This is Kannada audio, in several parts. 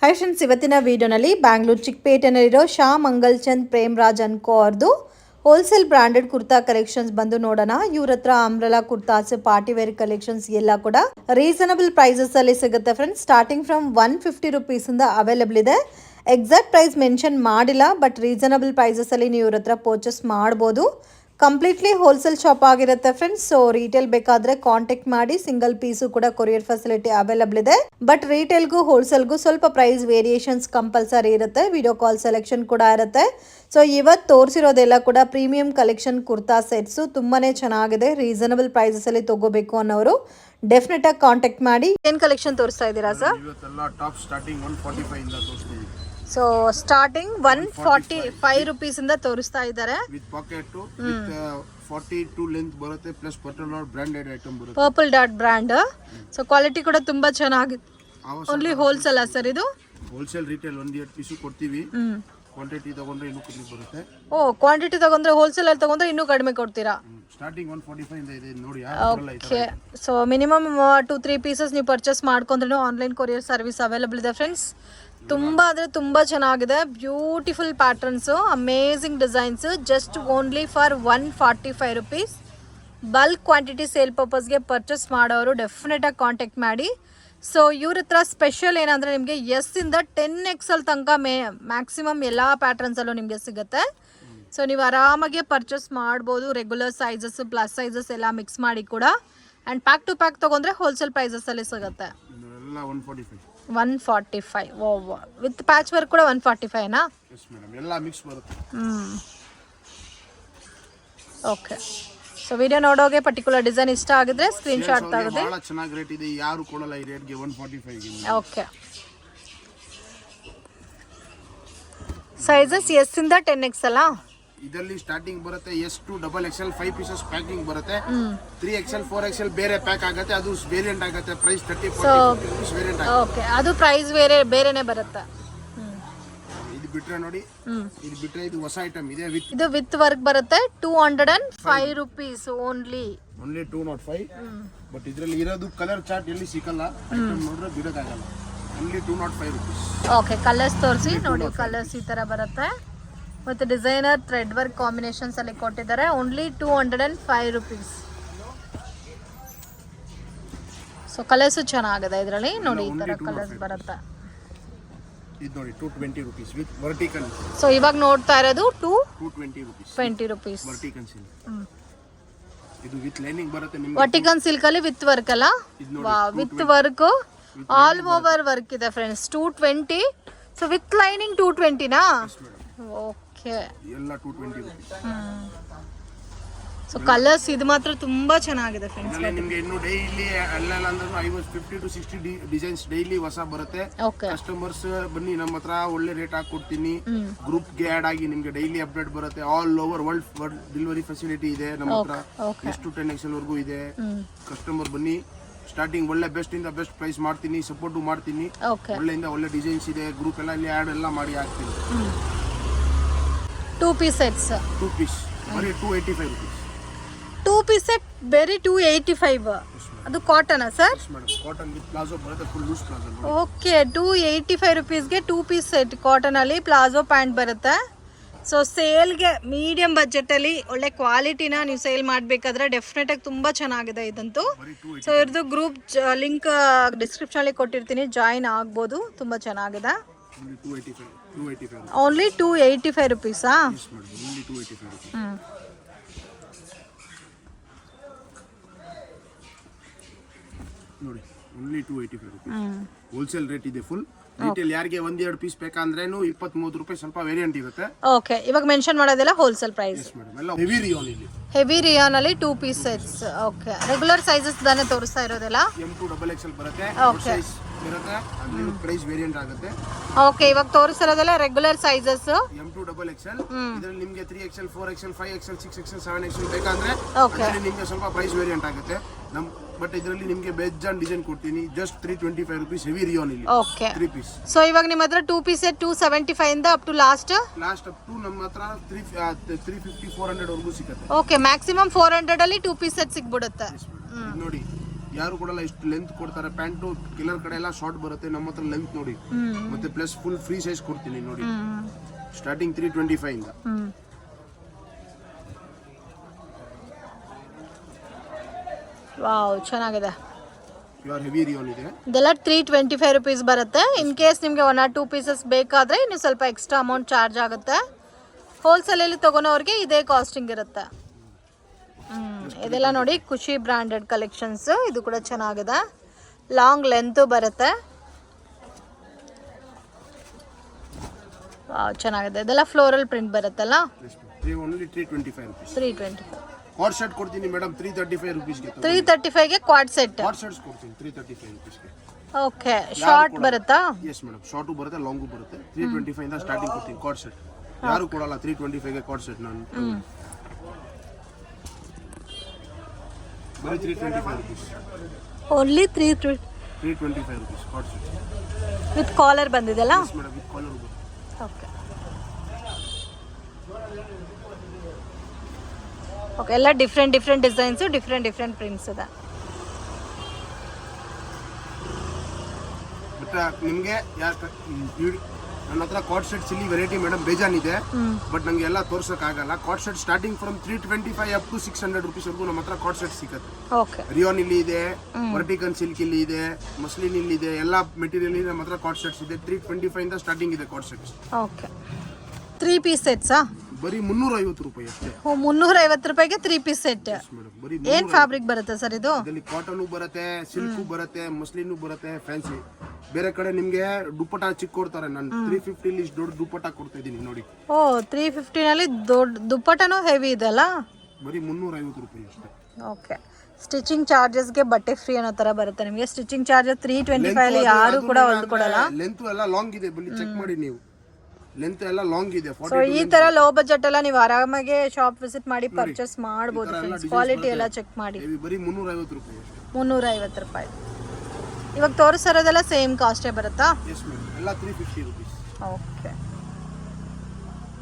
ಹಾಯ್ ಫ್ರೆಂಡ್ಸ್, ಇವತ್ತಿನ ವಿಡಿಯೋನಲ್ಲಿ ಬ್ಯಾಂಗ್ಳೂರು ಚಿಕ್ಕಪೇಟೆನಲ್ಲಿರೋ ಶಾ ಮಂಗಲ್ಚಂದ್ ಪ್ರೇಮ್ರಾಜ್ ಅನ್ಕೋ ಅವ್ರದ್ದು ಹೋಲ್ಸೇಲ್ ಬ್ರಾಂಡೆಡ್ ಕುರ್ತಾ ಕಲೆಕ್ಷನ್ಸ್ ಬಂದು ನೋಡೋಣ. ಇವ್ರ ಹತ್ರ umbrella kurtas, party wear collections ಎಲ್ಲ ಕೂಡ ರೀಸನಬಲ್ ಪ್ರೈಸಸ್ ಅಲ್ಲಿ ಸಿಗುತ್ತೆ ಫ್ರೆಂಡ್ಸ್. ಸ್ಟಾರ್ಟಿಂಗ್ ಫ್ರಮ್ 150 ರುಪೀಸ್ ಇಂದ ಅವೈಲೇಬಲ್ ಇದೆ. ಎಕ್ಸಾಕ್ಟ್ ಪ್ರೈಸ್ ಮೆನ್ಷನ್ ಮಾಡಿಲ್ಲ, ಬಟ್ ರೀಸನಬಲ್ ಪ್ರೈಸಸ್ ಅಲ್ಲಿ ನೀವು ಇವ್ರ ಹತ್ರ ಪರ್ಚೇಸ್ ಮಾಡ್ಬೋದು. ಕಂಪ್ಲೀಟ್ಲಿ ಹೋಲ್ಸೇಲ್ ಶಾಪ್ ಆಗಿರುತ್ತೆ ಫ್ರೆಂಡ್ಸ್. ಸೊ ರೀಟೇಲ್ ಬೇಕಾದ್ರೆ ಕಾಂಟ್ಯಾಕ್ಟ್ ಮಾಡಿ. ಸಿಂಗಲ್ ಪೀಸು ಕೂಡ ಕೊರಿಯರ್ ಫೆಸಿಲಿಟಿ ಅವೈಲೇಬಲ್ ಇದೆ. ಬಟ್ ರೀಟೇಲ್ಗೂ ಹೋಲ್ಸೇಲ್ಗೂ ಸ್ವಲ್ಪ ಪ್ರೈಸ್ ವೇರಿಯೇಷನ್ಸ್ ಕಂಪಲ್ಸರಿ ಇರುತ್ತೆ. ವಿಡಿಯೋ ಕಾಲ್ ಸೆಲೆಕ್ಷನ್ ಕೂಡ ಇರುತ್ತೆ. ಸೊ ಇವತ್ತು ತೋರಿಸಿರೋದೆಲ್ಲ ಕೂಡ ಪ್ರೀಮಿಯಂ ಕಲೆಕ್ಷನ್ ಕುರ್ತಾ ಸೆಟ್ಸು. ತುಂಬಾನೇ ಚೆನ್ನಾಗಿದೆ. ರೀಸನಬಲ್ ಪ್ರೈಸಸ್ ಅಲ್ಲಿ ತಗೋಬೇಕು ಅನ್ನೋರು ಡೆಫಿನೆಟ್ ಆಗಿ ಕಾಂಟ್ಯಾಕ್ಟ್ ಮಾಡಿ. ಏನ್ ಕಲೆಕ್ಷನ್ ತೋರಿಸ್ತಾ ಇದ್ದೀರಾ ಸರ್? ಟಾಪ್ ಸ್ಟಾರ್ಟಿಂಗ್ 145 ಇಂದ ತೋರಿಸ್ತೀವಿ. ಸೊ ಸ್ಟಾರ್ಟಿಂಗ್ 145 ರುಪೀಸ್ ಇಂದ ತೋರಿಸ್ತಾ ಇದ್ದಾರೆ. ವಿತ್ ಪಾಕೆಟ್ ವಿತ್ 42 ಲೆಂತ್ ಬರುತ್ತೆ, plus purple dot branded item ಬರುತ್ತೆ. Purple dot brand. So quality ಕೂಡ ತುಂಬಾ ಚೆನ್ನಾಗಿದೆ. ಓನ್ಲಿ ಹೋಲ್ಸೇಲ್ ಸರ್ ಇದು? ಹೋಲ್ಸೇಲ್ ರಿಟೇಲ್ 1 ಪೀಸ್ ಕೊಡ್ತೀವಿ. ಕ್ವಾಂಟಿಟಿ ತಗೊಂಡ್ರೆ ಇನ್ನೂ ಕಡಿಮೆ ಬರುತ್ತೆ. ಕ್ವಾಂಟಿಟಿ ತಗೊಂಡ್ರೆ ಹೋಲ್ಸೇಲ್ ಅಲ್ಲಿ ತಗೊಂಡ್ರೆ ಇನ್ನೂ ಕಡಿಮೆ ಕೊಡ್ತೀರಾ? ಸ್ಟಾರ್ಟಿಂಗ್ 145 ಇಂದ ಇದೆ ನೋಡಿ. ಓಕೆ. ಸೊ ಮಿನಿಮಮ್ 2-3 ಪೀಸಸ್ ನೀವು ಪರ್ಚೇಸ್ ಮಾಡ್ಕೊಂಡ್ರೆ ಆನ್ಲೈನ್ ಕೊರಿಯರ್ ಸರ್ವಿಸ್ ಅವೈಲೇಬಲ್ ಇದೆ ಫ್ರೆಂಡ್ಸ್. ತುಂಬಾ ಅಂದರೆ ತುಂಬ ಚೆನ್ನಾಗಿದೆ. Beautiful patterns, amazing designs. Just only for 145 rupees. Bulk quantity sale ಪರ್ಪಸ್ಗೆ ಪರ್ಚೇಸ್ ಮಾಡೋರು ಡೆಫಿನೆಟಾಗಿ ಕಾಂಟ್ಯಾಕ್ಟ್ ಮಾಡಿ. ಸೊ ಇವ್ರ ಹತ್ರ ಸ್ಪೆಷಲ್ ಏನಂದರೆ ನಿಮಗೆ ಎಸ್ಸಿಂದ 10XL ತನಕ ಮ್ಯಾಕ್ಸಿಮಮ್ ಎಲ್ಲ ಪ್ಯಾಟರ್ನ್ಸಲ್ಲೂ ನಿಮಗೆ ಸಿಗುತ್ತೆ. ಸೊ ನೀವು ಆರಾಮಾಗಿ ಪರ್ಚೇಸ್ ಮಾಡ್ಬೋದು. ರೆಗ್ಯುಲರ್ ಸೈಜಸ್, ಪ್ಲಸ್ ಸೈಜಸ್ ಎಲ್ಲ ಮಿಕ್ಸ್ ಮಾಡಿ ಕೂಡ. ಆ್ಯಂಡ್ ಪ್ಯಾಕ್ ಟು ಪ್ಯಾಕ್ ತೊಗೊಂಡ್ರೆ ಹೋಲ್ಸೇಲ್ ಪ್ರೈಸಸಲ್ಲಿ ಸಿಗುತ್ತೆ. 145. ಓ, ವಿತ್ ಪ್ಯಾಚ್ ವರ್ಕ್ ಕೂಡ 145ನಾ? ಎಸ್ ಮೇಡಮ್, ಎಲ್ಲ ಮಿಕ್ಸ್ ಬರುತ್ತೆ. ಓಕೆ. ಸೊ ವಿಡಿಯೋ ನೋಡೋಗೆ ಪರ್ಟಿಕ್ಯುಲರ್ ಡಿಸೈನ್ ಇಷ್ಟ ಆಗಿದ್ರೆ ಸ್ಕ್ರೀನ್ ಶಾಟ್ ತೆಗೆದು. ಬಹಳ ಚೆನ್ನಾಗಿ ರೇಟ್ ಇದೆ, ಯಾರು ಕೊಡಲ್ಲ ಈ ರೇಟ್ಗೆ 145 ಗೆ. ಓಕೆ. ಸೈಜಸ್ ಎಸ್ ಇಂದ 10XL. ಇದರಲ್ಲಿ ಸ್ಟಾರ್ಟಿಂಗ್ ಬರುತ್ತೆ S to XXL 5 pieces packing ಬರುತ್ತೆ. 3XL 4XL ಬೇರೆ ಪ್ಯಾಕ್ ಆಗುತ್ತೆ, ಅದು ವೇರಿಯಂಟ್ ಆಗುತ್ತೆ. ಪ್ರೈಸ್ 30-40 ರುಪೀಸ್ ವೇರಿಯಂಟ್ ಆಗುತ್ತೆ. ಓಕೆ, ಅದು ಪ್ರೈಸ್ ಬೇರೆನೇ ಬರುತ್ತೆ. ಇದು ಬಿಟ್ರೆ ನೋಡಿ, ಇದು ಬಿಟ್ರೆ ಇದು ಹೊಸ ಐಟಮ್ ಇದೆ. ಇದು ವಿತ್ ವರ್ಕ್ ಬರುತ್ತೆ. 205 ರುಪೀಸ್ ಓನ್ಲಿ 205. ಬಟ್ ಇದರಲ್ಲಿ ಇರೋದು ಕಲರ್ ಚಾರ್ಟ್ ಎಲ್ಲಿ ಸಿಕ್ಕಲ್ಲ. ಐಟಮ್ ನೋಡಿದ್ರೆ ಬಿಡೋಕ್ಕಾಗಲ್ಲ. Only 205 rupees. ಓಕೆ, ಕಲರ್ಸ್ ತೋರಿಸಿ ನೋಡಿ. ಕಲರ್ಸ್ ಈ ತರ ಬರುತ್ತೆ. ಮತ್ತು ಡಿಸೈನರ್ ಥ್ರೆಡ್ ವರ್ಕ್ ಕಾಂಬಿನೇಷನ್ಸ್ ಅಲ್ಲಿ ಕೊಟ್ಟಿದ್ದಾರೆ. Only 205 rupees. ಸೊ ಕಲರ್ಸು ಚೆನ್ನಾಗಿದೆ ಇದರಲ್ಲಿ ನೋಡಿ. ಈ ತರ ಕಲರ್ಸ್ ಬರುತ್ತೆ. ಇದು ನೋಡಿ 220 ರುಪೀಸ್ ವಿತ್ ವರ್ಟಿಕಲ್. ಸೊ ಇವಾಗ ನೋಡ್ತಾ ಇರೋದು 220 ರುಪೀಸ್. 20 rupees vertical silk. ಇದು ವಿತ್ ಲೈನಿಂಗ್ ಬರುತ್ತೆ ನಿಮಗೆ. ವರ್ಟಿಕಲ್ ಸಿಲ್ಕ್ ಅಲ್ಲಿ ವಿತ್ ವರ್ಕ್ ಅಲ್ಲ? With work, all over work ಇದೆ ಫ್ರೆಂಡ್ಸ್. 220. ಸೊ ವಿತ್ ಲೈನಿಂಗ್ 220ನಾ? ಓಕೆ. ಎಲ್ಲ 220 ರುಪೀಸ್. ಸೊ ಕಲರ್ಸ್ ಇದು ಮಾತ್ರ ತುಂಬಾ ಚೆನ್ನಾಗಿದೆ ಫ್ರೆಂಡ್ಸ್. ನಿಮಗೆ ಇನ್ನು ಡೈಲಿ ಅಲ್ಲೆಲ್ಲ ಅಂದ್ರೆ 50 to 60 ಡಿಸೈನ್ಸ್ ಡೈಲಿ ಹೊಸ ಬರುತ್ತೆ. ಕಸ್ಟಮರ್ಸ್ ಬನ್ನಿ, ನಮ್ಮ ಹತ್ರ ಒಳ್ಳೆ ರೇಟ್ ಹಾಕಿ ಕೊಡ್ತೀನಿ. ಗ್ರೂಪ್ ಗೆ ಆಡ್ ಆಗಿ ನಿಮಗೆ ಡೈಲಿ ಅಪ್ಡೇಟ್ ಬರುತ್ತೆ. All over world delivery facility ಇದೆ ನಮ್ಮ ಹತ್ರ. ಎಷ್ಟು 10XL ವರೆಗೂ ಇದೆ. ಕಸ್ಟಮರ್ ಬನ್ನಿ, ಸ್ಟಾರ್ಟಿಂಗ್ ಒಳ್ಳೆ ಬೆಸ್ಟ್ ಇಂದ ಬೆಸ್ಟ್ ಪ್ರೈಸ್ ಮಾಡ್ತೀನಿ, ಸಪೋರ್ಟ್ ಮಾಡ್ತೀನಿ. ಒಳ್ಳೆಯಿಂದ ಒಳ್ಳೆ ಡಿಸೈನ್ಸ್ ಇದೆ. ಗ್ರೂಪ್ ಎಲ್ಲ ಇಲ್ಲಿ ಆಡ್ ಎಲ್ಲ ಮಾಡಿ ಹಾಕ್ತೀನಿ. 2 ಪೀಸ್ ಸೆಟ್ಸ್. 2 ಪೀಸ್ ಬರೀ 285 ರುಪೀಸ್. 2 ಪೀಸ್ ಸೆಟ್ ಬೇರೆ 285. ಅದು ಕಾಟನಾ ಸರ್? ಕಾಟನ್ ವಿತ್ ಪ್ಲಾಜೋ ಬರುತ್ತೆ, ಫುಲ್ ಲೂಸ್ ಪ್ಲಾಜೋ. ಓಕೆ, 285 ರುಪೀಸ್ಗೆ 2 ಪೀಸ್ ಸೆಟ್ ಕಾಟನ್ ಅಲ್ಲಿ ಪ್ಲಾಜೋ ಪ್ಯಾಂಟ್ ಬರುತ್ತೆ. ಸೊ ಸೇಲ್ಗೆ ಮೀಡಿಯಂ ಬಜೆಟಲ್ಲಿ ಒಳ್ಳೆ ಕ್ವಾಲಿಟಿನ ನೀವು ಸೇಲ್ ಮಾಡಬೇಕಾದ್ರೆ ಡೆಫಿನೆಟಾಗಿ ತುಂಬ ಚೆನ್ನಾಗಿದೆ ಇದಂತೂ. ಸೊ ಇವ್ರದ್ದು ಗ್ರೂಪ್ ಲಿಂಕ್ ಡಿಸ್ಕ್ರಿಪ್ಷನಲ್ಲಿ ಕೊಟ್ಟಿರ್ತೀನಿ, ಜಾಯಿನ್ ಆಗ್ಬೋದು. ತುಂಬ ಚೆನ್ನಾಗಿದೆ. ಓನ್ಲಿ 285 ರುಪೀಸಾ? ನೋಡಿ, ಓನ್ಲಿ 285 ರುಪೀಸ್. ಹೋಲ್ಸೇಲ್ ರೇಟ್ ಇದೆ ಫುಲ್. ರಿಟೇಲ್ ಯಾರಿಗೆ 1-2 ಪೀಸ್ ಬೇಕಂದ್ರೇನು 20-30 ರೂಪಾಯಿ ಸ್ವಲ್ಪ ವೇರಿಯಂಟ್ ಇರುತ್ತೆ. ಓಕೆ, ಇವಾಗ ಮೆನ್ಷನ್ ಮಾಡೋದೆಲ್ಲ ಹೋಲ್ಸೇಲ್ ಪ್ರೈಸ್. ಎಲ್ಲ ಹೆವಿ ರಿಯಾನ್ ಇಲ್ಲಿ. ಹೆವಿ ರಿಯಾನ್ ಅಲ್ಲಿ 2 piece sets. Okay, regular sizes ತಾನೇ ತೋರಿಸ್ತಾ ಇರೋದೆಲ್ಲ? M2 XXL ಬರುತ್ತೆ. ಓಕೆ, ಇರುತ್ತೆ. ಅದು ಪ್ರೈಸ್ ವೇರಿಯಂಟ್ ಆಗುತ್ತೆ. ಓಕೆ, ಇವಾಗ ತೋರಿಸಿರೋದೆಲ್ಲ ರೆಗ್ಯುಲರ್ ಸೈಜಸ್. M2 XXL. ಇದರಲ್ಲಿ ನಿಮಗೆ 3XL 4XL 5XL 6XL 7XL ಬೇಕಂದ್ರೆ ನಿಮಗೆ ಸ್ವಲ್ಪ ಪ್ರೈಸ್ ವೇರಿಯಂಟ್ ಆಗುತ್ತೆ. ಬಟ್ ಇದರಲ್ಲಿ ನಿಮಗೆ ಬೇಜಾನ್ ಡಿಸೈನ್ ಕೊಡ್ತೀನಿ. ಜಸ್ಟ್ 325 ರುಪೀಸ್ ಹೆವಿ ರಿಯಾನ್ ಇಲ್ಲಿ. Okay, 3 piece. ಸೊ ಇವಾಗ ನಿಮ್ಮ ಹತ್ರ 2 ಪೀಸ್ ಸೆಟ್ 275 ಇಂದ up to last up to ನಮ್ಮ ಹತ್ರ 350-400 ವರೆಗೂ ಸಿಗುತ್ತೆ. ಓಕೆ, ಮ್ಯಾಕ್ಸಿಮಮ್ 400 ಅಲ್ಲಿ 2 ಪೀಸ್ ಸೆಟ್ ಸಿಗ್ಬಿಡುತ್ತೆ. ನೋಡಿ, ಯಾರು ಕೊಡಲ್ಲ, ಇಷ್ಟು ಲೆಂತ್ ಕೊಡ್ತಾರೆ. ಪ್ಯಾಂಟು ಕೆಲರ್ ಕಡೆ ಎಲ್ಲ ಶಾರ್ಟ್ ಬರುತ್ತೆ, ನಮ್ಮ ಹತ್ರ ಲೆಂತ್ ನೋಡಿ. ಮತ್ತೆ ಪ್ಲಸ್ ಫುಲ್ ಫ್ರೀ ಸೈಜ್ ಕೊಡ್ತೀನಿ ನೋಡಿ. ಸ್ಟಾರ್ಟಿಂಗ್ 325 ಇಂದ. ವಾವ್, ಚೆನ್ನಾಗಿದೆ. ಪ್ಯೂರ್ ಹೆವಿ ರಿಯಾನ್ ಇದೆ. ಇದೆಲ್ಲ 325 ರುಪೀಸ್ ಬರುತ್ತೆ. ಇನ್ ಕೇಸ್ ನಿಮಗೆ 1 or 2 ಪೀಸಸ್ ಬೇಕಾದರೆ ಇನ್ನು ಸ್ವಲ್ಪ ಎಕ್ಸ್ಟ್ರಾ ಅಮೌಂಟ್ ಚಾರ್ಜ್ ಆಗುತ್ತೆ. ಹೋಲ್ಸೇಲಲ್ಲಿ ತೊಗೊಳೋರಿಗೆ ಇದೇ ಕಾಸ್ಟಿಂಗ್ ಇರುತ್ತೆ. ಇದೆಲ್ಲ ನೋಡಿ ಖುಷಿ ಬ್ರ್ಯಾಂಡೆಡ್ ಕಲೆಕ್ಷನ್ಸ್. ಇದು ಕೂಡ ಚೆನ್ನಾಗಿದೆ, ಲಾಂಗ್ ಲೆಂತು ಬರುತ್ತೆ. ಚೆನ್ನಾಗಿದೆ. ಇದೆಲ್ಲ ಫ್ಲೋರಲ್ ಪ್ರಿಂಟ್ ಬರುತ್ತಲ್ಲ. 325. ಕ್ವಾಡ್ ಸೆಟ್ ಕೊಡ್ತೀನಿ ಮೇಡಮ್ 335 ರೂಪೀಸ್ಗೆ. 335ಗೆ ಕ್ವಾಡ್ ಸೆಟ್. ಕ್ವಾಡ್ ಸೆಟ್ಸ್ ಕೊಡ್ತೀನಿ 335 ರೂಪೀಸ್ಗೆ. ಓಕೆ, ಶಾರ್ಟ್ ಬರುತ್ತಾ? ಎಸ್ ಮೇಡಮ್, ಶಾರ್ಟು ಬರುತ್ತೆ, ಲಾಂಗು ಬರುತ್ತೆ. 325 ಇಂದ ಸ್ಟಾರ್ಟಿಂಗ್ ಕೊಡ್ತೀನಿ ಕ್ವಾಡ್ ಸೆಟ್. ಯಾರು ಕೊಡಲ್ಲ 325ಗೆ ಕ್ವಾಡ್ ಸೆಟ್ ನಾನು. ಬರೀ 325 rupees. Only 325 rupees co-ord set with collar ಬಂದಿದೆಲ್ಲ. ಎಸ್ ಮೇಡಮ್, ವಿತ್ ಕಾಲರ್ ಬರುತ್ತೆ. ಓಕೆ ಓಕೆ, ಎಲ್ಲ ಡಿಫ್ರೆಂಟ್ ಡಿಸೈನ್ಸು, ಡಿಫ್ರೆಂಟ್ ಪ್ರಿಂಟ್ಸ್ ಇದೆ. ಬಟ್ ನಿಮಗೆ ನನ್ನ ಹತ್ರ ಕಾರ್ಡ್ ಸೆಟ್ಸ್ ಇಲ್ಲಿ ವೆರೈಟಿ ಮೇಡಮ್ ಬೇಜಾನಿದೆ. ಬಟ್ ನಂಗೆ ಎಲ್ಲ ತೋರ್ಸೋಕ್ಕಾಗಲ್ಲ. Co-ord set starting from 325 up to 600 rupees ವರೆಗೂ ನಮ್ಮ ಹತ್ರ ಕಾರ್ಡ್ ಸೆಟ್ ಸಿಗುತ್ತೆ. ಓಕೆ, ರಿಯಾನ್ ಇಲ್ಲಿ ಇದೆ, ವರ್ಟಿಕನ್ ಸಿಲ್ಕ್ ಇಲ್ಲಿ ಇದೆ, ಮಸ್ಲಿನ್ ಇಲ್ಲಿ ಇದೆ, ಎಲ್ಲ ಮೆಟೀರಿಯಲ್ ನಮ್ಮ ಹತ್ರ ಕಾರ್ಡ್ ಸೆಟ್ಸ್ ಇದೆ. 325 ಇಂದ ಸ್ಟಾರ್ಟಿಂಗ್ ಇದೆ ಕಾರ್ಡ್ ಸೆಟ್ಸ್. ಓಕೆ, 3 ಪೀಸ್ ಸೆಟ್ಸಾ? ಬರೀ 350 ರೂಪಾಯಿ ಅಷ್ಟೇ. 350 ರೂಪಾಯಿಗೆ 3 ಪೀಸ್ ಸೆಟ್. ಬರೀ ಏನ್ ಫ್ಯಾಬ್ರಿಕ್ ಬರುತ್ತೆ ಸರ್ ಇದು? ಇದರಲ್ಲಿ ಕಾಟನ್ ಬರುತ್ತೆ, ಸಿಲ್ಕ್ ಬರುತ್ತೆ, ಮಸ್ಲಿನ್ ಬರುತ್ತೆ, ಫ್ಯಾನ್ಸಿ. ಬೇರೆ ಕಡೆ ನಿಮ್ಗೆ ದುಪ್ಪಟ ಚಿಕ್ಕ ಕೊಡ್ತಾರೆ, ನಾನು 350 ಇಲ್ಲಿ ದೊಡ್ಡ ದುಪ್ಪಟ ಕೊಡ್ತಾ ಇದೀನಿ ನೋಡಿ. ಓ, 350 ನಲ್ಲಿ ದೊಡ್ಡ ದುಪ್ಪಟನೂ ಹೆವಿ ಇದೆ ಅಲ್ಲ? ಬರೀ 350 ರೂಪಾಯಿ ಅಷ್ಟೇ. ಓಕೆ, ಸ್ಟಿಚಿಂಗ್ ಚಾರ್ಜಸ್ಗೆ ಬಟ್ಟೆ ಫ್ರೀ ಅನ್ನೋ ತರ ಬರುತ್ತೆ ನಿಮಗೆ. ಸ್ಟಿಚಿಂಗ್ ಚಾರ್ಜಸ್ 325 ಅಲ್ಲಿ ಯಾರು ಕೂಡ ಹೊಲ್ದು ಕೊಡಲ್ಲ. ಲೆಂತ್ ಎಲ್ಲ ಲಾಂಗ್ ಇದೆ, ಬನ್ನಿ ಚೆಕ್ ಮಾಡಿ ನೀವು. ಲೆಂತ್ ಎಲ್ಲ ಲಾಂಗ್ ಇದೆ. ಸೊ ಈ ತರ ಲೋ ಬಜೆಟ್ ಎಲ್ಲ ನೀವು ಆರಾಮಾಗಿ ಶಾಪ್ ವಿಸಿಟ್ ಮಾಡಿ ಪರ್ಚೇಸ್ ಮಾಡಬಹುದು ಫ್ರೆಂಡ್ಸ್. ಕ್ವಾಲಿಟಿ ಎಲ್ಲ ಚೆಕ್ ಮಾಡಿ. ಬರೀ 350 ರೂಪಾಯಿ ಅಷ್ಟೇ. 350 ರೂಪಾಯಿ. ಇವಾಗ ತೋರಿಸಿರೋದೆಲ್ಲ ಸೇಮ್ ಕಾಸ್ಟೇ ಬರುತ್ತಾ? ಎಸ್ ಮೇಡಮ್, ಎಲ್ಲ 350 ರೂಪೀಸ್. ಓಕೆ,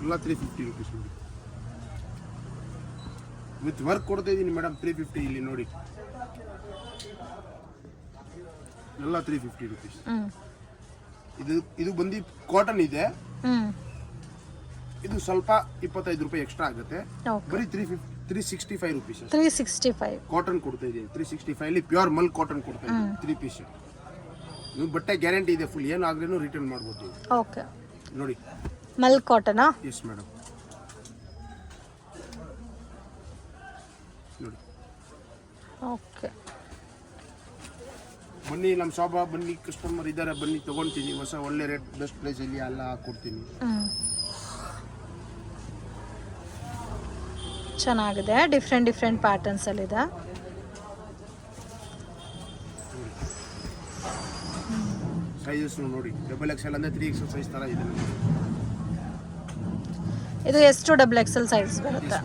ಎಲ್ಲ 350 ರೂಪೀಸ್ ನೋಡಿ. ವಿತ್ ವರ್ಕ್ ಕೊಡ್ತಾ ಇದೀನಿ ಮೇಡಮ್ 350 ಇಲ್ಲಿ ನೋಡಿ. ಎಲ್ಲ 350 ರೂಪೀಸ್. ಇದು ಬಂದು ಕಾಟನ್ ಇದೆ. ಇದು ಸ್ವಲ್ಪ 25 ರೂಪಾಯಿ ಎಕ್ಸ್ಟ್ರಾ ಆಗುತ್ತೆ. ಬರೀ 365 ರೂಪೀಸ್. 365 ಕಾಟನ್ ಕೊಡ್ತಾ ಇದೀನಿ. 365 ಅಲ್ಲಿ ಪ್ಯೂರ್ ಮಲ್ ಕಾಟನ್ ಕೊಡ್ತಾ ಇದೀನಿ 3 ಪೀಸ್. ನೀವು ಬಟ್ಟೆ ಗ್ಯಾರಂಟಿ ಇದೆ, ಫುಲ್ ಏನಾಗ್ರೇನು ರಿಟರ್ನ್ ಮಾಡ್ಬೋದು. ಓಕೆ, ನೋಡಿ ಮಲ್ ಕಾಟನಾ? ಎಸ್ ಮೇಡಮ್, ನೋಡಿ. ಓಕೆ, ಬನ್ನಿ ನಮ್ಮ ಶಾಪ್ ಬನ್ನಿ, ಕಸ್ಟಮರ್ ಇದ್ದಾರೆ, ಬನ್ನಿ ತಗೊಂತೀನಿ. ಹೊಸ ಒಳ್ಳೆ ರೇಟ್ ಬೆಸ್ಟ್ ಪ್ರೈಸ್ ಇಲ್ಲಿ ಎಲ್ಲ ಹಾಕೊಡ್ತೀನಿ. ಚೆನ್ನಾಗಿದೆ, ಡಿಫ್ರೆಂಟ್ ಪ್ಯಾಟರ್ನ್ಸ್ ಅಲ್ಲಿ ಇದೆ. ಸೈಜಸ್ ನೋಡಿ, XXL ಅಂದ್ರೆ 3XL ಸೈಜ್ ತರ ಇದೆ. ಇದು ಎಷ್ಟು XXL ಸೈಜ್ ಬರುತ್ತೆ?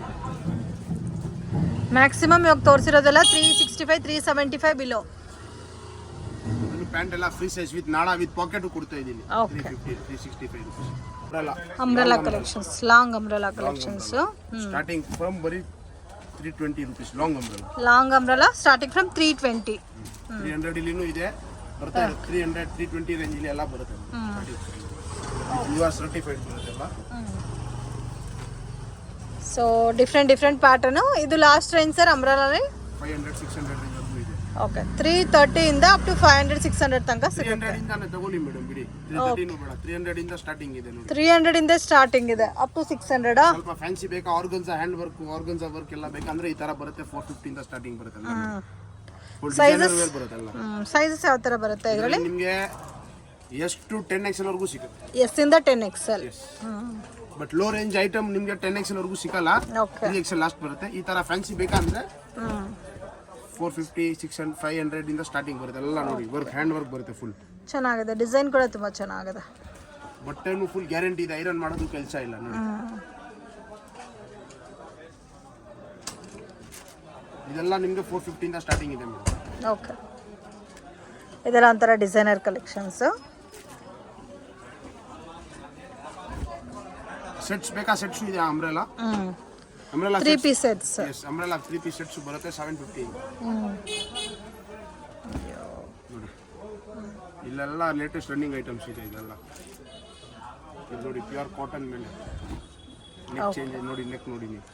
ಮ್ಯಾಕ್ಸಿಮಮ್ ಇವಾಗ ತೋರಿಸಿರೋದೆಲ್ಲ 365 375 ಬಿಲೋ. ಪ್ಯಾಂಟ್ ಎಲ್ಲ free size with NADA with packet ಕೊಡ್ತಾ ಇದೀನಿ. 350 365 rupees. Umbrella collections, long umbrella collections. Starting from ಬರೀ 320 rupees. Long umbrella starting from 320. 300 ಇಲ್ಲಿನೂ ಇದೆ, ಬರ್ತಾ 300 320 ರೇಂಜ್ ಇಲ್ಲಿ ಎಲ್ಲ ಬರುತ್ತೆ. ಯುಆರ್ ಸರ್ಟಿಫೈಡ್ ಬರುತ್ತೆ ಎಲ್ಲ. So different pattern. ಇದು last range sir umbrella 500 600 range ವರೆಗೂ ಇದೆ. ಓಕೆ, 330 ಇಂದ ಅಪ್ ಟು 500 600 ತನಕ ಸಿಗುತ್ತೆ. 300 ಇಂದಾನೆ ತಗೊಳ್ಳಿ ಮೇಡಮ್, ಬಿಡಿ. 330 ನು ಬೇಡ, 300 ಇಂದ ಸ್ಟಾರ್ಟಿಂಗ್ ಇದೆ ನೋಡಿ. 300 ಇಂದ ಸ್ಟಾರ್ಟಿಂಗ್ ಇದೆ ಅಪ್ ಟು 600. ಸ್ವಲ್ಪ ಫ್ಯಾನ್ಸಿ ಬೇಕಾ, organza hand work, organza work ಎಲ್ಲ ಬೇಕಂದ್ರೆ ಈ ತರ ಬರುತ್ತೆ. 450 ಇಂದ ಸ್ಟಾರ್ಟಿಂಗ್ ಬರುತ್ತೆ. ಸೈಜಸ್ ಬರುತ್ತಲ್ಲ. ಸೈಜಸ್ ಯಾವ ತರ ಬರುತ್ತೆ ಇದರಲ್ಲಿ? ನಿಮಗೆ ಎಷ್ಟು 10XL ವರೆಗೂ ಸಿಗುತ್ತೆ. ಎಸ್ ಇಂದ 10XL. But low range item ನಿಮಗೆ 10XL ವರೆಗೂ ಸಿಗಲ್ಲ. 3XL ಲಾಸ್ಟ್ ಬರುತ್ತೆ. ಈ ತರ ಫ್ಯಾನ್ಸಿ ಬೇಕಂದ್ರೆ 450 600 500 ಇಂದ ಸ್ಟಾರ್ಟಿಂಗ್ ಬರುತ್ತೆ. ಎಲ್ಲ ನೋಡಿ, ವರ್ಕ್ ಹ್ಯಾಂಡ್ ವರ್ಕ್ ಬರುತ್ತೆ ಫುಲ್. ಚೆನ್ನಾಗಿದೆ, ಡಿಸೈನ್ ಕೂಡ ತುಂಬಾ ಚೆನ್ನಾಗಿದೆ. ಬಟ್ಟೆನೂ ಫುಲ್ ಗ್ಯಾರಂಟಿ ಇದೆ, ಐರನ್ ಮಾಡೋದು ಕೆಲಸ ಇಲ್ಲ ನೋಡಿ. ಇದೆಲ್ಲ ನಿಮಗೆ 450 ಇಂದ ಸ್ಟಾರ್ಟಿಂಗ್ ಇದೆ ಮೇಡಮ್. ಓಕೆ, ಇದೆಲ್ಲ ಒಂಥರ ಡಿಸೈನರ್ ಕಲೆಕ್ಷನ್ಸ್. ಸೆಟ್ಸ್ ಬೇಕಾ? ಸೆಟ್ಸ್ ಇದೆ. Umbrella 3 piece sets. Yes, umbrella 3 piece sets ಬರುತ್ತೆ 750. ಇಲ್ಲೆಲ್ಲ ಲೇಟೆಸ್ಟ್ ರನ್ನಿಂಗ್ ಐಟಮ್ಸ್ ಇದೆ ಇದೆಲ್ಲ. ಇದು ನೋಡಿ ಪ್ಯೂರ್ ಕಾಟನ್ ಮೇಲೆ ನೆಕ್ ಚೇಂಜ್ ನೋಡಿ, ನೆಕ್ ನೋಡಿ ನೀವು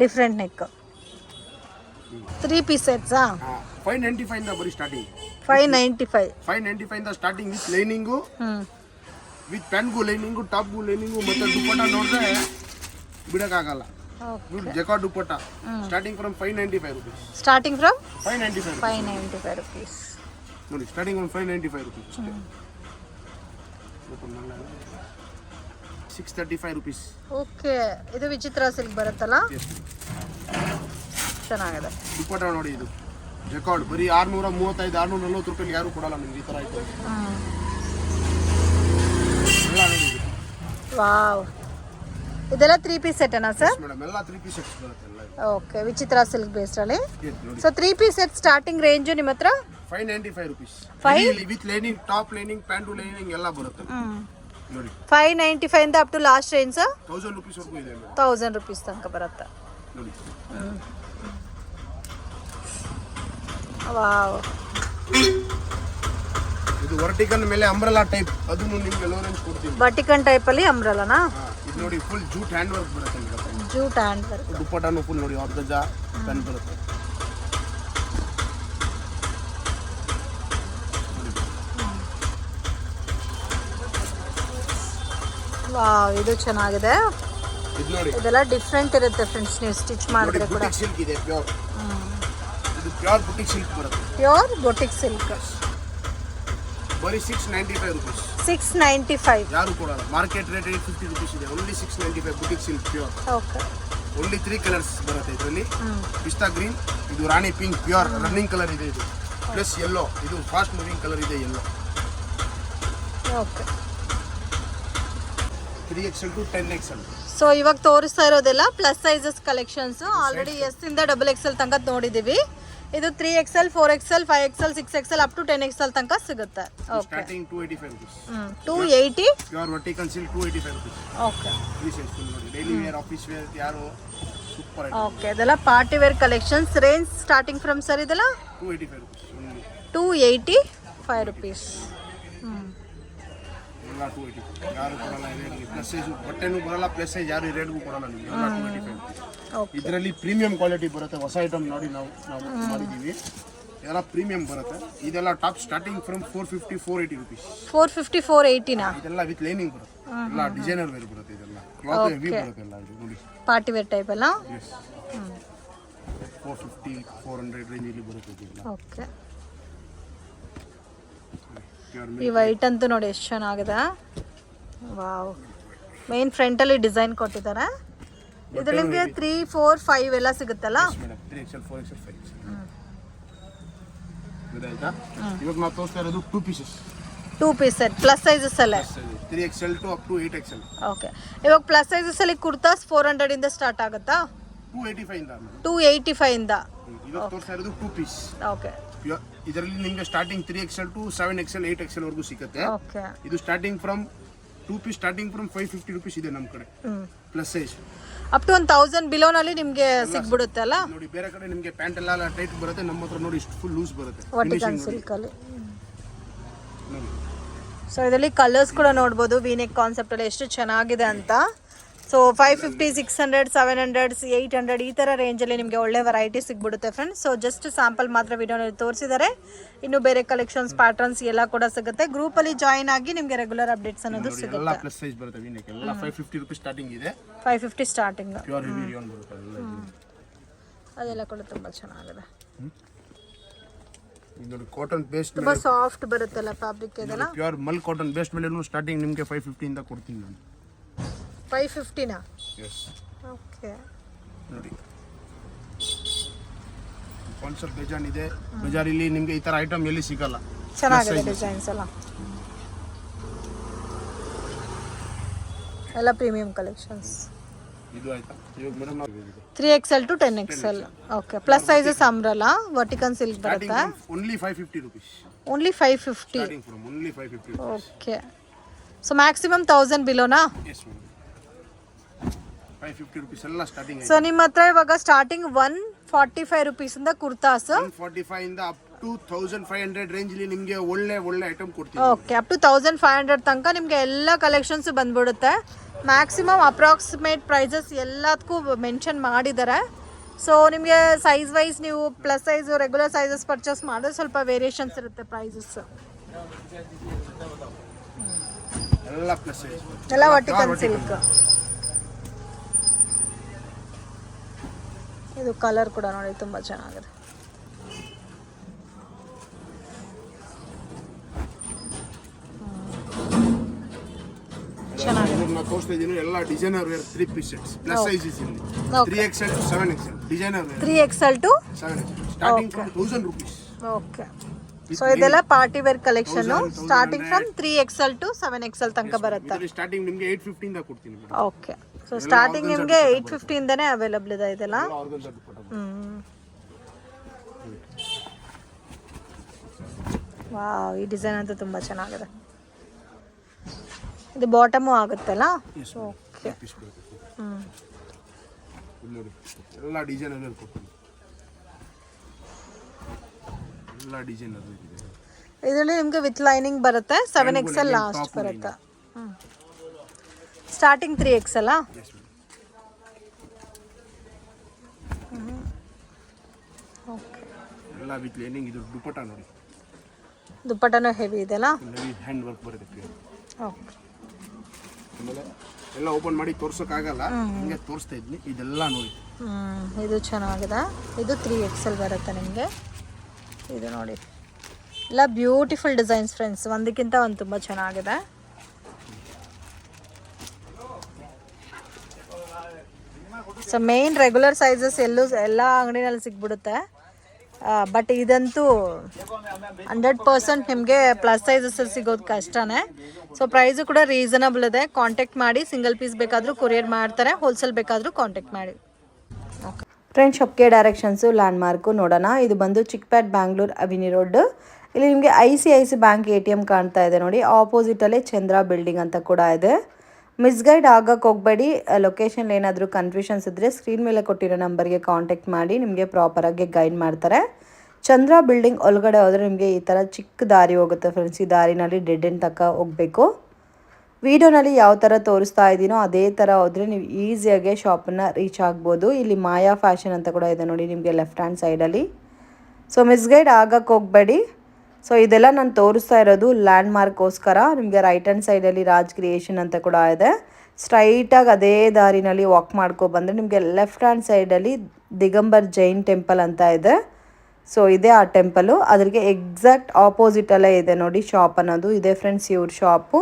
ಡಿಫ್ರೆಂಟ್ ನೆಕ್. 3 ಪೀಸ್ ಸೆಟ್ಸಾ? 595 ಇಂದ ಬರೀ ಸ್ಟಾರ್ಟಿಂಗ್. 595 ಇಂದ ಸ್ಟಾರ್ಟಿಂಗ್ ವಿತ್ ಲೈನಿಂಗು, ವಿತ್ ಪ್ಯಾಂಟ್ಗೂ ಲೈನಿಂಗು, ಟಾಪ್ಗೂ ಲೈನಿಂಗು, ಮತ್ತೆ ದುಪ್ಪಟ್ಟ ನೋಡಿದ್ರೆ ಬಿಡಕ್ಕಾಗಲ್ಲ. Jacquard dupatta starting from 595 rupees. Starting from 595 rupees. ನೋಡಿ ಸ್ಟಾರ್ಟಿಂಗ್ ಫ್ರಮ್ 595 rupees ಅಷ್ಟೇ. 635 rupees. ಓಕೆ, ಇದು ವಿಚಿತ್ರ ಸಿಲ್ಕ್ ಬರುತ್ತಲ್ಲ, ಚೆನ್ನಾಗಿದೆ. ದುಪ್ಪಟ್ಟ ನೋಡಿ, ಇದು ಜಕಾರ್ಡ್ ಬರೀ 635 640 ರೂಪಾಯಿ ಯಾರು ಕೊಡಲ್ಲ ನಿಮ್ಗೆ ಈ ತರ ಐತೆ. ಎಲ್ಲ ನೋಡಿ ಇದು. ವಾವ್, ಇದೆಲ್ಲ 3 ಪೀಸ್ ಸೆಟ್ ಏನಾ ಸರ್? ಮೇಡಮ್ ಎಲ್ಲ 3 ಪೀಸ್ ಸೆಟ್ಸ್ ಬರುತ್ತೆ ಎಲ್ಲ. ಓಕೆ, ವಿಚಿತ್ರ ಸಿಲ್ಕ್ ಬೇಸ್ಡ್ ಅಲ್ಲಿ. ನೋಡಿ so 3 piece set starting range ನಿಮ್ಮ ಹತ್ರ 595 rupees. 5 with lining, top lining, pant lining ಎಲ್ಲ ಬರುತ್ತೆ ನೋಡಿ. 595 ಇಂದ up to last range 1000 rupees ವರೆಗೂ ಇದೆ ಮೇಡಮ್. 1000 rupees ತನಕ ಬರುತ್ತೆ ನೋಡಿ. ವಾವ್, ಇದು ವರ್ಟಿಕಲ್ ಮೇಲೆ ಅಂಬ್ರೆಲಾ ಟೈಪ್, ಅದನ್ನು ನಿಮಗೆ ಲೋ ರೇಂಜ್ ಕೊಡ್ತೀನಿ. ವರ್ಟಿಕಲ್ ಟೈಪ್ ಅಲ್ಲಿ ಅಂಬ್ರೆಲಾನಾ? ಇದು ನೋಡಿ ಫುಲ್ ಜೂಟ್ ಹ್ಯಾಂಡ್ ವರ್ಕ್ ಬರುತ್ತೆ ಮೇಡಮ್. Jute hand work. ದುಪ್ಪಟ್ಟನು ಫುಲ್ ನೋಡಿ ಆರ್ಗಜ ಪೆನ್ ಬರುತ್ತೆ. ವಾವ್, ಇದು ಚೆನ್ನಾಗಿದೆ. ಇದು ನೋಡಿ, ಇದೆಲ್ಲ ಡಿಫ್ರೆಂಟ್ ಇರುತ್ತೆ ಫ್ರೆಂಡ್ಸ್, ನೀವು ಸ್ಟಿಚ್ ಮಾಡಿದ್ರೆ ಕೂಡ. ಬುಟಿಕ್ ಸಿಲ್ಕ್ ಇದೆ ಪ್ಯೂರ್. ಇದು ಪ್ಯೂರ್ ಬುಟಿಕ್ ಸಿಲ್ಕ್ ಬರುತ್ತೆ. ಪ್ಯೂರ್ ಬೊಟಿಕ್ ಸಿಲ್ಕ್ ಬರೀ 695 rupees. 695. ಯಾರು ಕೊಡಲ್ಲ. ಮಾರ್ಕೆಟ್ ರೇಟ್ 850 rupees ಇದೆ. Only 695 boutique silk pure. Okay, only 3 colours ಬರುತ್ತೆ ಇದರಲ್ಲಿ. ಪಿಸ್ತಾ ಗ್ರೀನ್, ಇದು rani pink pure running colour ಇದೆ ಇದು, ಪ್ಲಸ್ ಯೆಲ್ಲೋ, ಇದು ಫಾಸ್ಟ್ ಮೂವಿಂಗ್ ಕಲರ್ ಇದೆ yellow. Okay, 3XL to 10XL. So ಇವಾಗ ತೋರಿಸ್ತಾ ಇರೋದೆಲ್ಲ plus sizes collections. Already S ಇಂದ XXL ತನಕ ನೋಡಿದೀವಿ. ಇದು 3XL, 4XL, 5XL, 6XL up to 10XL ತನಕ ಸಿಗುತ್ತೆ. Okay, starting 285 rupees. 280. Pure vertical silk 285 rupees. Okay, ಈ ಸೈಜ್ ಫುಲ್ ನೋಡಿ, ಡೈಲಿ ವೇರ್, ಆಫೀಸ್ ವೇರ್, ಯಾರು ಸೂಪರ್ ಆಗಿದೆ. ಓಕೆ, ಇದೆಲ್ಲ party wear collections. Range starting from sir ಇದೆಲ್ಲ 285 rupees ಓನ್ಲಿ. 285 rupees. ಎಲ್ಲ 285 ಯಾರು ಕೊಡಲ್ಲ ಈ ರೇಟ್ಗೆ. ಪ್ಲಸ್ ಸೈಜ್ ಬಟ್ಟೆನೂ ಬರಲ್ಲ, ಪ್ಲಸ್ ಸೈಜ್ ಯಾರು ಈ ರೇಟ್ಗೂ ಕೊಡಲ್ಲ ನಿಮಗೆ. ಎಲ್ಲ 285. ಓಕೆ, ಇದರಲ್ಲಿ ಪ್ರೀಮಿಯಂ ಕ್ವಾಲಿಟಿ ಬರುತ್ತೆ. ಹೊಸ ಐಟಮ್ ನೋಡಿ ನಾವು ಮಾಡಿದ್ದೀವಿ. ಇದೆಲ್ಲ ಪ್ರೀಮಿಯಂ ಬರುತ್ತೆ. ಇದೆಲ್ಲ ಟಾಪ್ ಸ್ಟಾರ್ಟಿಂಗ್ ಫ್ರಮ್ 450 480 rupees. 450 480ನಾ? ಇದೆಲ್ಲ ವಿತ್ ಲೈನಿಂಗ್ ಬರುತ್ತೆ. ಎಲ್ಲ ಡಿಸೈನರ್ ವೇರ್ ಬರುತ್ತೆ. ಇದೆಲ್ಲ ಕ್ಲಾತ್ ಹೆವಿ ಬರುತ್ತೆ ಎಲ್ಲ. ಇದು ನೋಡಿ ಪಾರ್ಟಿ ವೇರ್ ಟೈಪ್ ಅಲ್ಲ? ಎಸ್, 450 400 ರೇಂಜ್ ಇಲ್ಲಿ ಬರುತ್ತೆ ಇದೆಲ್ಲ. ಓಕೆ, ಈ ವೈಟ್ ಅಂತೂ ನೋಡಿ ಎಷ್ಟು ಚೆನ್ನಾಗಿದೆ. ವಾವ್, ಮೇನ್ ಫ್ರಂಟ್ ಅಲ್ಲಿ ಡಿಸೈನ್ ಕೊಟ್ಟಿದ್ದಾರೆ. ಇದ್ರಲ್ಲಿ ನಿಮಗೆ 3 4 5 ಎಲ್ಲ ಸಿಗುತ್ತಲ್ಲ? ಮೇಡಮ್ 3XL 4XL 5XL ಇದಾಯ್ತಾ? ಇವಾಗ ನಾವು ತೋರಿಸ್ತಾ ಇರೋದು 2 pieces. 2 piece set plus sizes ಅಲ್ಲೇ 3XL to up to 8XL. Okay, ಇವಾಗ ಪ್ಲಸ್ ಸೈಜಸ್ ಅಲ್ಲಿ ಕುರ್ತಾಸ್ 400 ಇಂದ ಸ್ಟಾರ್ಟ್ ಆಗುತ್ತಾ? 285 ಇಂದ 285 ಇಂದ. ಇವಾಗ ತೋರಿಸ್ತಾ ಇರೋದು 2 ಪೀಸ್. ಓಕೆ, ಇದರಲ್ಲಿ ನಿಮಗೆ starting 3XL to 7XL 8XL ವರೆಗೂ ಸಿಗುತ್ತೆ. ಓಕೆ, ಇದು starting from 2 piece starting from 550 rupees ಇದೆ ನಮ್ಮ ಕಡೆ. Plus size up to 1000 below ನಲ್ಲಿ ನಿಮಗೆ ಸಿಗ್ಬಿಡುತ್ತೆ ಅಲ್ಲ? ನೋಡಿ, ಬೇರೆ ಕಡೆ ನಿಮಗೆ ಪ್ಯಾಂಟ್ ಎಲ್ಲ ಟೈಟ್ ಬರುತ್ತೆ, ನಮ್ಮ ಹತ್ರ ನೋಡಿ ಇಷ್ಟು ಫುಲ್ ಲೂಸ್ ಬರುತ್ತೆ. ವರ್ಟಿಕಲ್ ಸಿಲ್ಕ್ ಅಲ್ಲಿ. ನೋಡಿ, ಸೊ ಇದರಲ್ಲಿ ಕಲರ್ಸ್ ಕೂಡ ನೋಡ್ಬೋದು. ವಿನೆಕ್ ಕಾನ್ಸೆಪ್ಟ್ ಅಲ್ಲಿ ಎಷ್ಟು ಚೆನ್ನಾಗಿದೆ ಅಂತ. ಸೊ 550 600 700 800 ಈ ಥರ ರೇಂಜಲ್ಲಿ ನಿಮಗೆ ಒಳ್ಳೆ ವೆರೈಟಿ ಸಿಗ್ಬಿಡುತ್ತೆ ಫ್ರೆಂಡ್ಸ್. ಸೊ ಜಸ್ಟ್ ಸ್ಯಾಂಪಲ್ ಮಾತ್ರ ವಿಡಿಯೋನಲ್ಲಿ ತೋರಿಸಿದ್ದಾರೆ. ಇನ್ನು ಬೇರೆ ಕಲೆಕ್ಷನ್ಸ್ ಪ್ಯಾಟರ್ನ್ಸ್ ಎಲ್ಲ ಕೂಡ ಸಿಗುತ್ತೆ. ಗ್ರೂಪಲ್ಲಿ ಜಾಯಿನ್ ಆಗಿ ನಿಮಗೆ ರೆಗ್ಯುಲರ್ ಅಪ್ಡೇಟ್ಸ್ ಅನ್ನೋದು ಎಲ್ಲ ಸಿಗುತ್ತೆ. ಪ್ಲಸ್ ಸೈಜ್ ಬರುತ್ತೆ. ವಿನೆಕ್ ಎಲ್ಲ 550 rupees ಸ್ಟಾರ್ಟಿಂಗ್ ಇದೆ. 550 ಸ್ಟಾರ್ಟಿಂಗ್. ಪ್ಯೂರ್ ಹೆವಿ ರಿಯಾನ್ ಬರುತ್ತೆ ಎಲ್ಲ. ಅದೆಲ್ಲ ಕೂಡ ತುಂಬ ಚೆನ್ನಾಗಿದೆ. ಇದು ನೋಡಿ, ಕಾಟನ್ ಬೇಸ್ಡ್ ತುಂಬ ಸಾಫ್ಟ್ ಬರುತ್ತಲ್ಲ ಫ್ಯಾಬ್ರಿಕ್ ಇದೆಲ್ಲ? ಪ್ಯೂರ್ ಮಲ್ ಕಾಟನ್ ಬೇಸ್ಡ್ ಮೇಲೆ ಸ್ಟಾರ್ಟಿಂಗ್ ನಿಮಗೆ 550 ಇಂದ ಕೊಡ್ತೀನಿ ನಾನು. 550ನಾ? ಎಸ್. ಓಕೆ, ನೋಡಿ ಕಾನ್ಸೆಪ್ಟ್ ಬೇಜಾನ್ ಇದೆ. ಬಜಾರಲ್ಲಿ ನಿಮಗೆ ಈ ತರ ಐಟಮ್ ಎಲ್ಲಿ ಸಿಗಲ್ಲ. ಚೆನ್ನಾಗಿದೆ ಡಿಸೈನ್ಸ್ ಎಲ್ಲ. ಎಲ್ಲ ಪ್ರೀಮಿಯಂ ಕಲೆಕ್ಷನ್ಸ್. ಇದು ಆಯ್ತಾ? ಇವಾಗ madam 3XL to 10XL. Okay, plus sizes umbrella vertical silk ಬರುತ್ತೆ. Only 550 rupees. Only 550. Starting from only 550 rupees. Okay, so maximum 1000 ಬಿಲೋನಾ? ಎಸ್ ಮೇಡಮ್, 550 rupees ಎಲ್ಲ ಸ್ಟಾರ್ಟಿಂಗ್. ಸೊ ನಿಮ್ಮ ಹತ್ರ ಇವಾಗ ಸ್ಟಾರ್ಟಿಂಗ್ 145 rupees ಇಂದ ಕುರ್ತಾಸ್, 145 ಇಂದ ಟು 1500 ರೇಂಜಲ್ಲಿ ನಿಮಗೆ ಒಳ್ಳೆ ಐಟಮ್ ಕೊಡ್ತೀನಿ. ಓಕೆ, ಅಪ್ ಟು 1500 ತನಕ ನಿಮಗೆ ಎಲ್ಲ ಕಲೆಕ್ಷನ್ಸ್ ಬಂದ್ಬಿಡುತ್ತೆ. ಮ್ಯಾಕ್ಸಿಮಮ್ ಅಪ್ರಾಕ್ಸಿಮೇಟ್ ಪ್ರೈಸಸ್ ಎಲ್ಲದಕ್ಕೂ ಮೆನ್ಷನ್ ಮಾಡಿದ್ದಾರೆ. ಸೊ ನಿಮಗೆ ಸೈಜ್ ವೈಸ್ ನೀವು plus size regular sizes purchase ಮಾಡಿದ್ರೆ ಸ್ವಲ್ಪ ವೇರಿಯೇಷನ್ಸ್ ಇರುತ್ತೆ ಪ್ರೈಸಸ್. ಎಲ್ಲ ಪ್ಲಸ್ ಸೈಜ್, ಎಲ್ಲ ವರ್ಟಿಕಲ್ ಸಿಲ್ಕ್. ಇದು ಕಲರ್ ಕೂಡ ನೋಡಿ ತುಂಬ ಚೆನ್ನಾಗಿದೆ. ತೋರಿಸ್ತಾ ಇದ್ದೀನಿ ಎಲ್ಲ designer wear 3 piece sets plus sizes ಇಲ್ಲಿ 3XL to 7XL designer wear 3XL to 7XL starting from 1000 rupees. Okay, so ಇದೆಲ್ಲ party wear collection starting from 3XL to 7XL ತನಕ ಬರುತ್ತೆ. ಇದರಲ್ಲಿ ಸ್ಟಾರ್ಟಿಂಗ್ ನಿಮಗೆ 850 ಇಂದ ಕೊಡ್ತೀನಿ. ಓಕೆ, ಸೊ ಸ್ಟಾರ್ಟಿಂಗ್ ನಿಮಗೆ 850 ಇಂದನೇ ಅವೈಲಬಲ್ ಇದೆ ಇದೆಲ್ಲ. ವಾವ್, ಈ ಡಿಸೈನ್ ಅಂತೂ ತುಂಬ ಚೆನ್ನಾಗಿದೆ. ಇದು ಬಾಟಮು ಆಗುತ್ತಲ್ಲ. ಓಕೆ, ಎಲ್ಲ ಡಿಸೈನರ್ ಕೊಡ್ತೀನಿ. ಎಲ್ಲ ಡಿಸೈನರ್ ಇದೆ ಇದರಲ್ಲಿ ನಿಮಗೆ ವಿತ್ ಲೈನಿಂಗ್ ಬರುತ್ತೆ. 7XL ಲಾಸ್ಟ್ ಬರುತ್ತೆ. Starting 3XL. ಓಕೆ, ಎಲ್ಲ ವಿತ್ ಲೈನಿಂಗ್. ಇದು ದುಪಟ್ಟ ನೋಡಿ, ದುಪಟ್ಟನೂ ಹೆವಿ ಇದೆಲ್ಲ. ಹ್ಯಾಂಡ್ ವರ್ಕ್ ಬರುತ್ತೆ. ಓಕೆ, ಆಮೇಲೆ ಎಲ್ಲ ಓಪನ್ ಮಾಡಿ ತೋರ್ಸೋಕ್ಕಾಗಲ್ಲ, ಹಿಂಗೆ ತೋರಿಸ್ತಾ ಇದ್ನಿ. ಇದೆಲ್ಲ ನೋಡಿ, ಇದು ಚೆನ್ನಾಗಿದೆ. ಇದು 3XL ಬರುತ್ತೆ ನಿಮಗೆ. ಇದು ನೋಡಿ, ಎಲ್ಲ ಬ್ಯೂಟಿಫುಲ್ ಡಿಸೈನ್ಸ್ ಫ್ರೆಂಡ್ಸ್, ಒಂದಕ್ಕಿಂತ ಒಂದು ತುಂಬ ಚೆನ್ನಾಗಿದೆ. ಸೊ ಮೇನ್ ರೆಗ್ಯುಲರ್ ಸೈಜಸ್ ಎಲ್ಲ ಅಂಗಡಿನಲ್ಲಿ ಸಿಗ್ಬಿಡುತ್ತೆ. ಬಟ್ ಇದಂತೂ 100% ನಿಮಗೆ ಪ್ಲಸ್ ಸೈಜಸ್ಸಲ್ಲಿ ಸಿಗೋದು ಕಷ್ಟನೇ. ಸೊ ಪ್ರೈಸು ಕೂಡ ರೀಸನಬಲ್ ಇದೆ. ಕಾಂಟ್ಯಾಕ್ಟ್ ಮಾಡಿ, ಸಿಂಗಲ್ ಪೀಸ್ ಬೇಕಾದರೂ ಕೊರಿಯರ್ ಮಾಡ್ತಾರೆ, ಹೋಲ್ಸೇಲ್ ಬೇಕಾದರೂ ಕಾಂಟ್ಯಾಕ್ಟ್ ಮಾಡಿ. ಓಕೆ ಫ್ರೆಂಡ್ಸ್, ಶಾಪ್ಗೆ ಡೈರೆಕ್ಷನ್ಸು ಲ್ಯಾಂಡ್ ಮಾರ್ಕು ನೋಡೋಣ. ಇದು ಬಂದು ಚಿಕ್ಕಪೇಟ್ ಬ್ಯಾಂಗ್ಳೂರ್ ಅವಿನಿ ರೋಡ್. ಇಲ್ಲಿ ನಿಮಗೆ ICICI ಬ್ಯಾಂಕ್ ATM ಕಾಣ್ತಾ ಇದೆ ನೋಡಿ. ಆಪೋಸಿಟಲ್ಲೇ ಚಂದ್ರ ಬಿಲ್ಡಿಂಗ್ ಅಂತ ಕೂಡ ಇದೆ. ಮಿಸ್ಗೈಡ್ ಆಗಕ್ಕೆ ಹೋಗಬೇಡಿ. ಲೊಕೇಶನ್ ಏನಾದರೂ ಕನ್ಫ್ಯೂಷನ್ಸ್ ಇದ್ದರೆ ಸ್ಕ್ರೀನ್ ಮೇಲೆ ಕೊಟ್ಟಿರೋ ನಂಬರ್ಗೆ ಕಾಂಟ್ಯಾಕ್ಟ್ ಮಾಡಿ, ನಿಮಗೆ ಪ್ರಾಪರಾಗಿ ಗೈಡ್ ಮಾಡ್ತಾರೆ. ಚಂದ್ರ ಬಿಲ್ಡಿಂಗ್ ಒಳಗಡೆ ಹೋದರೆ ನಿಮಗೆ ಈ ಥರ ಚಿಕ್ಕ ದಾರಿ ಹೋಗುತ್ತೆ ಫ್ರೆಂಡ್ಸ್. ಈ ದಾರಿನಲ್ಲಿ ಡೆಡ್ ಎಂಡ್ ತನಕ ಹೋಗಬೇಕು. ವಿಡಿಯೋನಲ್ಲಿ ಯಾವ ಥರ ತೋರಿಸ್ತಾ ಇದ್ದೀನೋ ಅದೇ ಥರ ಹೋದರೆ ನೀವು ಈಸಿಯಾಗಿ ಶಾಪನ್ನು ರೀಚ್ ಆಗ್ಬೋದು. ಇಲ್ಲಿ ಮಾಯಾ ಫ್ಯಾಷನ್ ಅಂತ ಕೂಡ ಇದೆ ನೋಡಿ ನಿಮಗೆ ಲೆಫ್ಟ್ ಹ್ಯಾಂಡ್ ಸೈಡಲ್ಲಿ. ಸೊ ಮಿಸ್ಗೈಡ್ ಆಗಕ್ಕೆ ಹೋಗಬೇಡಿ. ಸೊ ಇದೆಲ್ಲ ನಾನು ತೋರಿಸ್ತಾ ಇರೋದು ಲ್ಯಾಂಡ್ ಮಾರ್ಕ್ಗೋಸ್ಕರ. ನಿಮಗೆ ರೈಟ್ ಹ್ಯಾಂಡ್ ಸೈಡಲ್ಲಿ ರಾಜ್ ಕ್ರಿಯೇಷನ್ ಅಂತ ಕೂಡ ಇದೆ. ಸ್ಟ್ರೈಟಾಗಿ ಅದೇ ದಾರಿನಲ್ಲಿ ವಾಕ್ ಮಾಡ್ಕೊಬಂದರೆ ನಿಮಗೆ ಲೆಫ್ಟ್ ಹ್ಯಾಂಡ್ ಸೈಡಲ್ಲಿ ದಿಗಂಬರ್ ಜೈನ್ ಟೆಂಪಲ್ ಅಂತ ಇದೆ. ಸೊ ಇದೇ ಆ ಟೆಂಪಲು. ಅದ್ರಿಗೆ ಎಕ್ಸಾಕ್ಟ್ ಆಪೋಸಿಟಲ್ಲೇ ಇದೆ ನೋಡಿ ಶಾಪ್ ಅನ್ನೋದು. ಇದೆ ಫ್ರೆಂಡ್ಸ್ ಇವ್ರ ಶಾಪು.